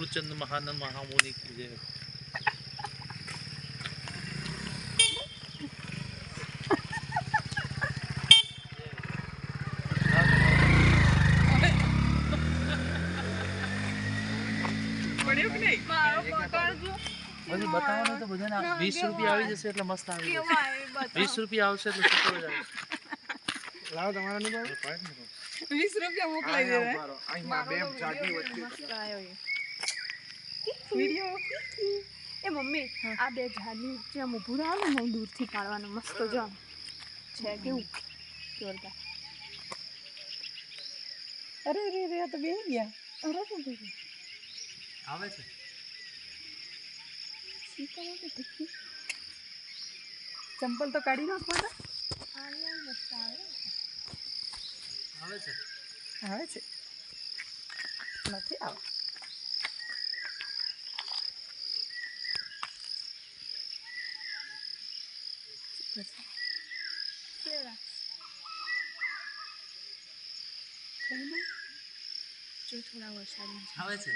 મૂળચંદ મહાનંદ મહામુનિ की जय। પછી બતાવવાનું તો બધાને 20 રૂપિયા આવી જશે એટલે મસ્ત આવી જશે 20 રૂપિયા આવશે એટલે સુપર જ આવશે લાવ તમારા ની બાર 20 રૂપિયા મોકલાઈ દે અહીંયા બે જાડી વચ્ચે મસ્ત આવ્યો વિડિયો એ મમ્મી આ બે ઝાડની વચ્ચે આમ ઊભું રહો ને દૂરથી પાડવાનું મસ્ત જો છે કેવું જોરદાર અરે રે રે તો બેહી ગયા અરે શું બેહી આવે છે ચંપલ તો કાઢી નાખ પડે આવે છે આવે છે નથી આવે જો થોડા વરસાદ આવે છે